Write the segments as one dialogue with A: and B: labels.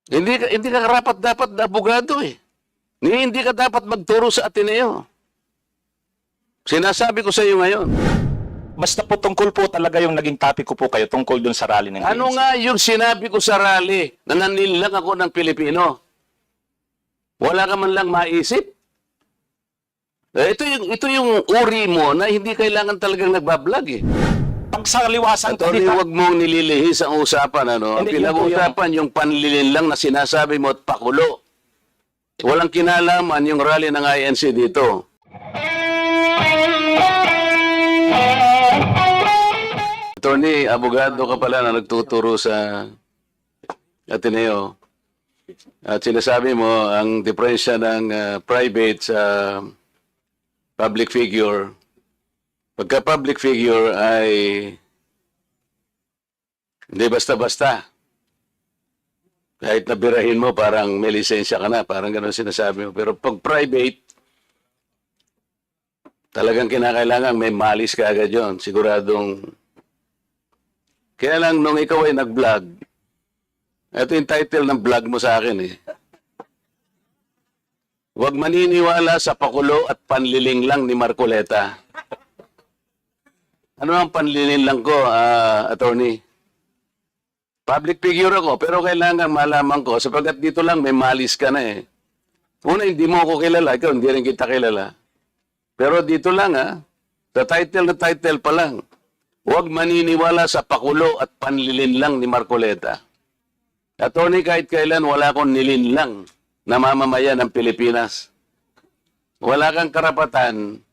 A: Hindi ka karapat-dapat na abogado eh. Hindi ka dapat magturo sa Ateneo. Sinasabi ko sa iyo ngayon.
B: Basta po tungkol po talaga yung naging topic ko po kayo tungkol dun sa rally ng
A: Ano
B: ANC.
A: nga yung sinabi ko sa rally na nanilang ako ng Pilipino? Wala ka man lang maisip? Ito yung uri mo na hindi kailangan talagang nagbablog eh.
B: Pag sa liwasan
A: Attorney,
B: kasi,
A: huwag mong nililihis ang usapan. Ano? Ang
B: Hindi, yun po
A: pinag-uusapan yung panlilin lang na sinasabi mo at pakulo. Walang kinalaman yung rally ng INC dito. Attorney, abogado ka pala na nagtuturo sa Ateneo. At sinasabi mo, ang diferensya ng private sa public figure, pagka public figure ay hindi basta-basta. Kahit nabirahin mo, parang may lisensya ka na, parang gano'n sinasabi mo. Pero pag private, talagang kinakailangan may malis ka agad yun. Siguradong. Kaya lang nung ikaw ay nag-vlog, ito yung title ng vlog mo sa akin eh. Huwag maniniwala sa pakulo at panliling lang ni Marcoleta. Ano ang panliling lang ko, attorney? Public figure ako, pero kailangan malaman ko, sapagkat dito lang may malis ka na eh. Una, hindi mo ako kilala, ikaw hindi rin kita kilala. Pero dito lang sa title na title pa lang, huwag maniniwala sa pakulo at panlilin lang ni Marcoleta. Attorney, kahit kailan wala akong nilinlang na mamamayan ng Pilipinas. Wala kang karapatan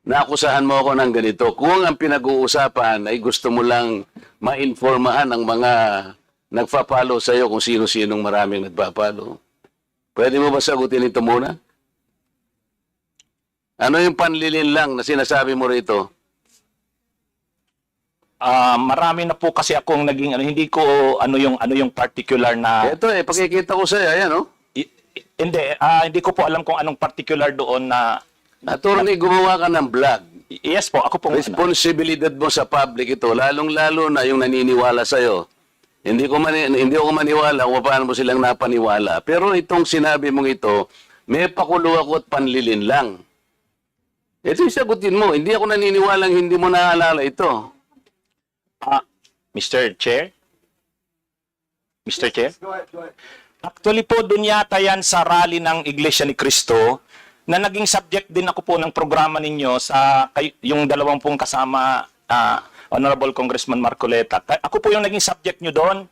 A: na akusahan mo ako ng ganito. Kung ang pinag-uusapan ay gusto mo lang ma-informahan ang mga nagpa-follow sa iyo kung sino-sinong maraming nagpa-follow. Pwede mo ba sagutin ito muna? Ano yung panlilin lang na sinasabi mo rito?
B: marami na po kasi akong naging hindi ko ano yung particular na
A: Ito pakikita ko sa iyo, ayan
B: hindi ko po alam kung anong particular doon na
A: Attorney, gumawa ka ng vlog.
B: yes po, ako po
A: Responsibilidad mo sa public ito, lalong-lalo na yung naniniwala sa iyo. Hindi ako maniwala kung paano mo silang napaniwala. Pero itong sinabi mong ito, may pakulo ako at panlilin lang. Ito yung sagutin mo. Hindi ako naniniwalang hindi mo naalala ito.
B: Mr. Chair? Mr. Chair? Actually po, dun yata yan sa rally ng Iglesia ni Cristo na naging subject din ako po ng programa ninyo sa yung dalawang pong kasama Honorable Congressman Marcoleta. Ako po yung naging subject nyo doon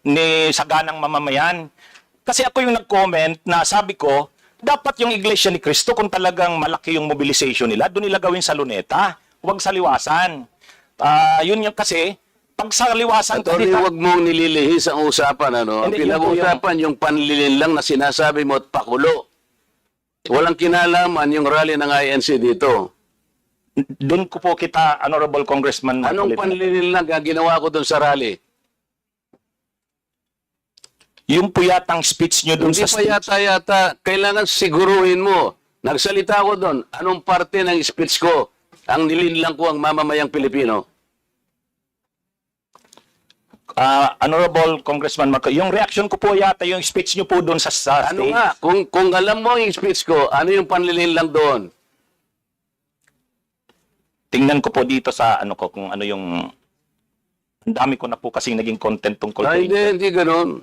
B: ni Saganang Mamamayan. Kasi ako yung nag-comment na sabi ko, dapat yung Iglesia ni Cristo kung talagang malaki yung mobilization nila, doon nila gawin sa Luneta, huwag sa Liwasan. Yun yung kasi, pag sa Liwasan...
A: Attorney, huwag mong nililihis ang usapan. Ang pinag-usapan yung panlilin lang na sinasabi mo at pakulo. Walang kinalaman yung rally ng INC dito.
B: Doon ko po kita, Honorable Congressman Marcoleta.
A: Anong panlilin lang ang ginawa ko doon sa rally?
B: Yung po yatang speech nyo doon
A: Hindi
B: sa
A: pa yata, kailangan siguruhin mo. Nagsalita ko doon, anong parte ng speech ko ang nilinlang ko ang mamamayang Pilipino?
B: Honorable Congressman Marcoleta, yung reaction ko po yata yung speech nyo po doon sa
A: Ano
B: stage.
A: nga, kung alam mo yung speech ko, ano yung panlilin lang doon?
B: Tingnan ko po dito sa kung ano yung... Ang dami ko na po kasing naging content tungkol po.
A: Hindi ganun.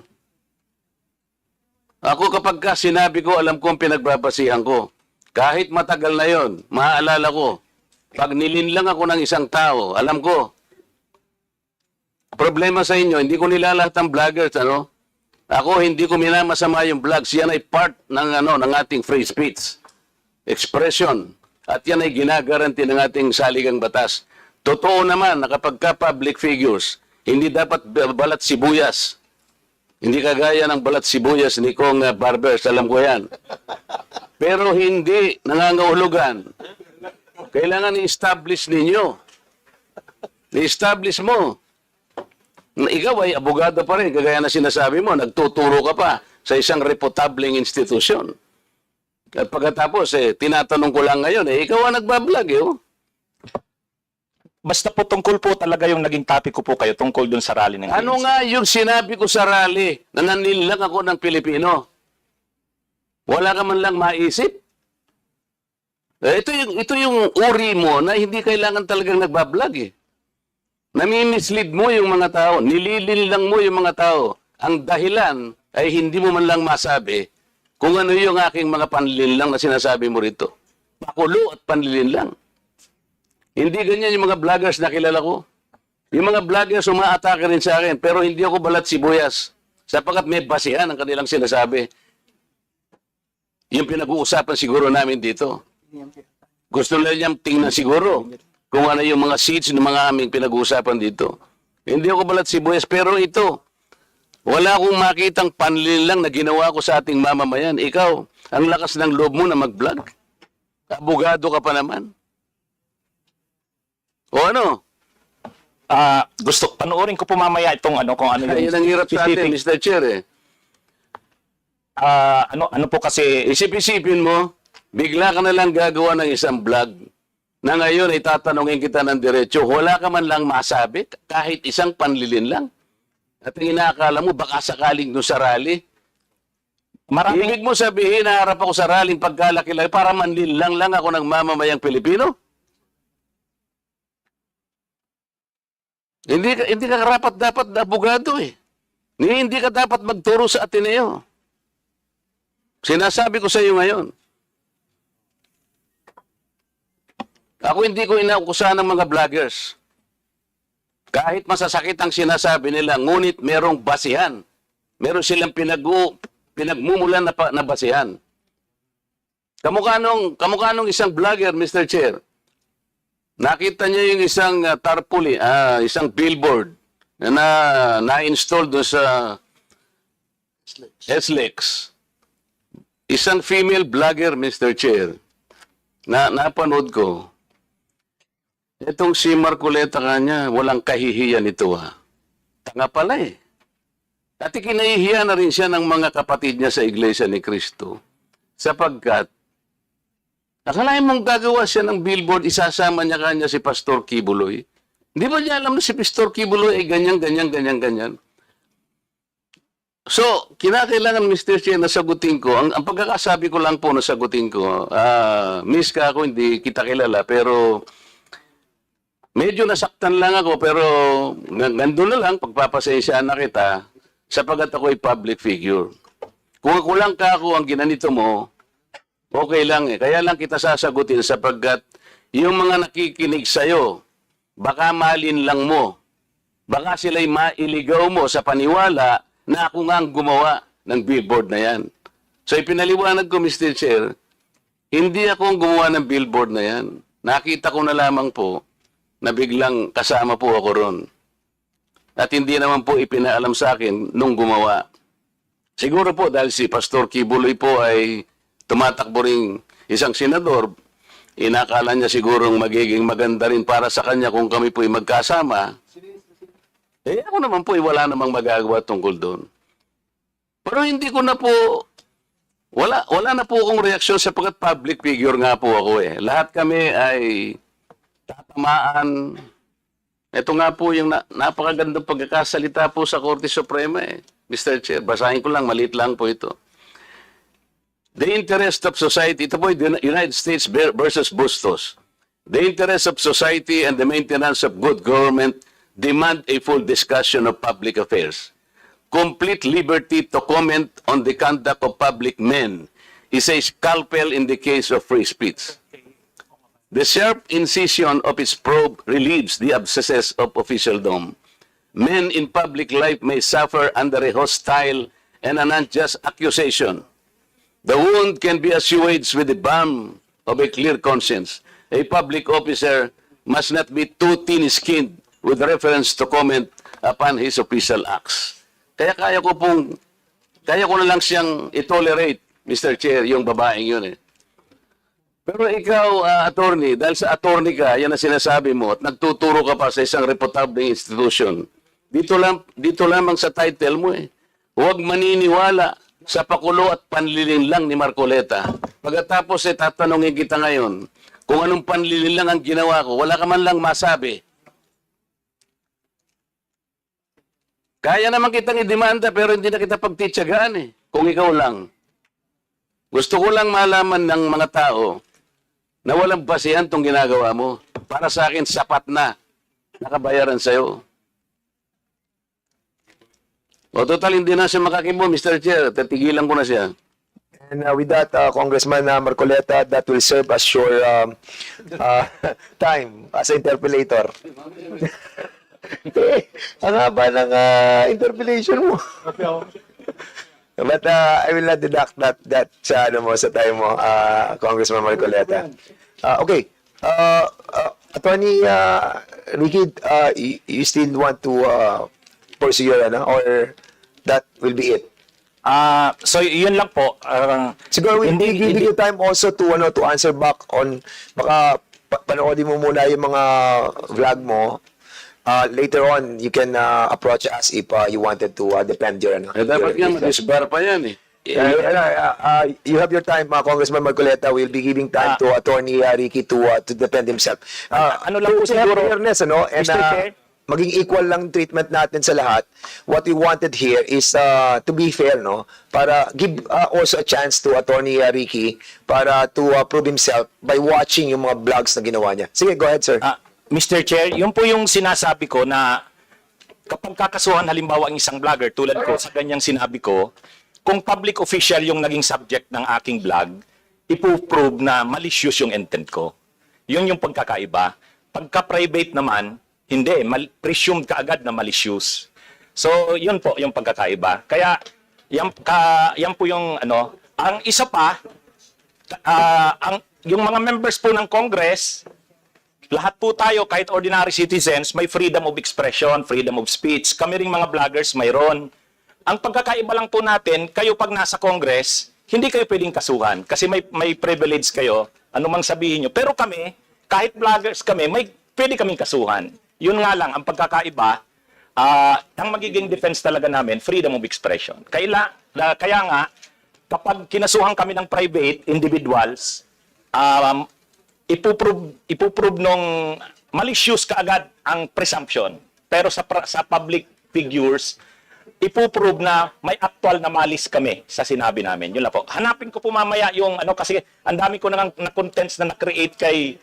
A: Ako kapag sinabi ko, alam ko ang pinagbabasihan ko. Kahit matagal na yon, maaalala ko. Pag nilinlang ako ng isang tao, alam ko. Problema sa inyo, hindi ko nilalahat ang vloggers, Ako, hindi ko minamasama yung vlogs. Yan ay part ng ating free speech. Expression. At yan ay ginagaranti ng ating saligang batas. Totoo naman na kapag ka-public figures, hindi dapat balat sibuyas. Hindi kagaya ng balat sibuyas ni Kong Barbers, alam ko yan. Pero hindi nangangahulugan. Kailangan i-establish ninyo. I-establish mo. Ikaw ay abogado pa rin, kagaya na sinasabi mo, nagtuturo ka pa sa isang reputableng institusyon. At pagkatapos, tinatanong ko lang ngayon, ikaw ang nagbablog,
B: Basta po tungkol po talaga yung naging topic ko po kayo tungkol dun sa rally ng
A: Ano
B: ANC.
A: nga yung sinabi ko sa rally na nanilang ako ng Pilipino? Wala ka man lang maisip? Ito yung uri mo na hindi kailangan talagang nagbablog eh. Nami-mislead mo yung mga tao, nililin lang mo yung mga tao. Ang dahilan ay hindi mo man lang masabi kung ano yung aking mga panlilinlang na sinasabi mo rito. Pakulo at panlilinlang. Hindi ganyan yung mga vloggers na kilala ko. Yung mga vloggers umaatake rin sa akin, pero hindi ako balat sibuyas. Sapagkat may basihan ang kanilang sinasabi. Yung pinag-uusapan siguro namin dito. Gusto lang niyang tingnan siguro kung ano yung mga seeds ng mga aming pinag-uusapan dito. Hindi ako balat sibuyas, pero ito, wala akong makitang panlilinlang na ginawa ko sa ating mamamayan. Ikaw, ang lakas ng loob mo na mag-vlog. Abogado ka pa naman. O ano?
B: Gusto, panoorin ko po mamaya itong ano, kung ano
A: Ayun ang hirap sa atin, Mr. Chair eh.
B: ano po kasi,
A: Isip-isipin mo, bigla ka na lang gagawa ng isang vlog na ngayon ay tatanungin kita ng diretso, wala ka man lang masabi, kahit isang panlilin lang. At ang inaakala mo, baka sakaling doon sa rally.
B: maraming,
A: Ibig mo sabihin, naharap ako sa rallying pagkalaki-laki para manlilang lang ako ng mamamayang Pilipino? Hindi ka karapat dapat na abogado eh. Hindi ka dapat magturo sa Ateneo. Sinasabi ko sa iyo ngayon. Ako hindi ko inaukusahan ng mga vloggers. Kahit masasakit ang sinasabi nila, ngunit merong basihan. Meron silang pinagmumulan na basihan. Kamukha nung isang vlogger, Mr. Chair. Nakita niya yung isang tarpaulin, isang billboard na-install doon sa SLEX. Isang female vlogger, Mr. Chair, na napanood ko. Itong si Marcoleta kanya, walang kahihiyan ito ha. Tanga pala eh. At kinahihiya na rin siya ng mga kapatid niya sa Iglesia ni Cristo. Sapagkat, akalain mong gagawa siya ng billboard, isasama niya kanya si Pastor Kibuloy. Hindi ba niya alam na si Pastor Kibuloy ay ganyan. So, kinakailangan, Mr. Chair, na sagutin ko. Ang pagkakasabi ko lang po na sagutin ko, miss ka ako, hindi kita kilala, pero medyo nasaktan lang ako, pero nandun na lang, pagpapasensya na kita, sapagat ako ay public figure. Kung ako lang ka ako ang ginanito mo, okay lang eh. Kaya lang kita sasagutin sapagkat yung mga nakikinig sa'yo, baka malin lang mo. Baka sila'y mailigaw mo sa paniwala na ako nga ang gumawa ng billboard na yan. So ipinaliwanag ko, Mr. Chair, hindi ako ang gumawa ng billboard na yan. Nakita ko na lamang po na biglang kasama po ako ron. At hindi naman po ipinaalam sa akin nung gumawa. Siguro po dahil si Pastor Kibuloy po ay tumatakbo ring isang senador, inakala niya sigurong magiging maganda rin para sa kanya kung kami po ay magkasama. Eh ako naman po ay wala namang magagawa tungkol doon. Pero hindi ko na po, wala na po akong reaksyon sapagkat public figure nga po ako eh. Lahat kami ay tatamaan. Ito nga po yung napakagandang pagkakasalita po sa Korte Suprema eh. Mr. Chair, basahin ko lang, maliit lang po ito. The interest of society, ito po yung United States versus Bustos. The interest of society and the maintenance of good government demand a full discussion of public affairs. Complete liberty to comment on the conduct of public men is a scalpel in the case of free speech. The sharp incision of its probe relieves the abscesses of officialdom. Men in public life may suffer under a hostile and an unjust accusation. The wound can be assuaged with the balm of a clear conscience. A public officer must not be too thin-skinned with reference to comment upon his official acts. Kaya ko na lang siyang i-tolerate, Mr. Chair, yung babaeng yun eh. Pero ikaw, attorney, dahil sa attorney ka, yan ang sinasabi mo, at nagtuturo ka pa sa isang reputable institution, dito lamang sa title mo eh. Huwag maniniwala sa pakulo at panlilin lang ni Marcoleta. Pagkatapos tatanungin kita ngayon, kung anong panlilin lang ang ginawa ko, wala ka man lang masabi. Kaya naman kitang idemanda pero hindi na kita pagtitsagaan eh. Kung ikaw lang. Gusto ko lang malaman ng mga tao na walang basihan tong ginagawa mo. Para sa akin, sapat na. Nakabayaran sa'yo. O total, hindi na siya makakibo, Mr. Chair. Tatigilan ko na siya.
C: And with that, Congressman Marcoleta, that will serve as your time as interpellator. Ang haba ng interpellation mo. But I will not deduct that sa ano mo, sa time mo, Congressman Marcoleta. Okay. Attorney Ricky, you still want to pursue your ano, or that will be it?
B: So yun lang po.
C: Siguro we give you time also to ano, to answer back on, baka panoodin mo muna yung mga vlog mo. Later on, you can approach us if you wanted to defend your ano.
A: Eh, dapat nga, madisbar pa yan eh.
C: You have your time, Congressman Marcoleta. We'll be giving time to Attorney Ricky to defend himself.
B: Ano lang po
C: to have
B: siguro,
C: fairness, ano, and
B: Mr. Chair?
C: maging equal lang treatment natin sa lahat. What we wanted here is to be fair, no? Para give also a chance to Attorney Ricky para to prove himself by watching yung mga vlogs na ginawa niya. Sige, go ahead, sir.
B: Mr. Chair, yun po yung sinasabi ko na kapag kakasuhan halimbawa ang isang vlogger tulad ko sa ganyang sinabi ko, kung public official yung naging subject ng aking vlog, ipo-prove na malicious yung intent ko. Yun yung pagkakaiba. Pagka-private naman, hindi, presumed ka agad na malicious. So, yun po yung pagkakaiba. Kaya, yan po yung ano. Ang isa pa, yung mga members po ng Congress, lahat po tayo, kahit ordinary citizens, may freedom of expression, freedom of speech. Kami ring mga vloggers, mayroon. Ang pagkakaiba lang po natin, kayo pag nasa Congress, hindi kayo pwedeng kasuhan kasi may privilege kayo, anumang sabihin nyo. Pero kami, kahit vloggers kami, pwede kaming kasuhan. Yun nga lang, ang pagkakaiba, ang magiging defense talaga namin, freedom of expression. Kaya nga, kapag kinasuhan kami ng private individuals, ipuprove nung malicious kaagad ang presumption. Pero sa public figures, ipuprove na may actual na malis kami sa sinabi namin. Yun lang po. Hanapin ko po mamaya yung ano kasi ang dami ko na contents na na-create kay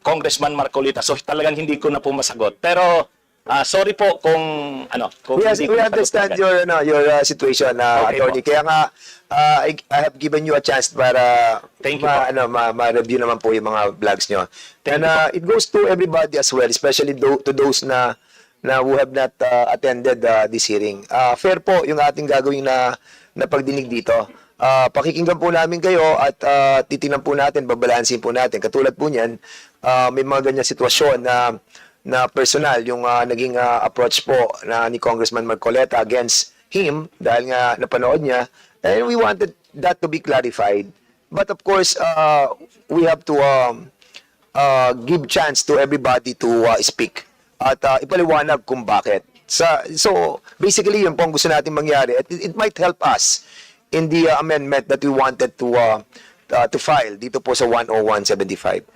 B: Congressman Marcoleta. So talagang hindi ko na po masagot. Pero sorry po kung ano, kung
C: Yes,
B: hindi ko
C: we
B: masagot
C: understand
B: agad.
C: your situation,
B: Okay
C: Attorney.
B: po.
C: Kaya nga, I have given you a chance para
B: Thank you po.
C: ma-review naman po yung mga vlogs nyo. And it goes to everybody as well, especially to those na who have not attended this hearing. Fair po yung ating gagawin na pagdinig dito. Pakikinggan po namin kayo at titingnan po natin, babalansin po natin. Katulad po niyan, may mga ganyan sitwasyon na personal yung naging approach po ni Congressman Marcoleta against him dahil nga napanood niya. And we wanted that to be clarified. But of course, we have to give chance to everybody to speak at ipaliwanag kung bakit. So basically, yun po ang gusto natin mangyari. It might help us in the amendment that we wanted to file dito po sa 10175.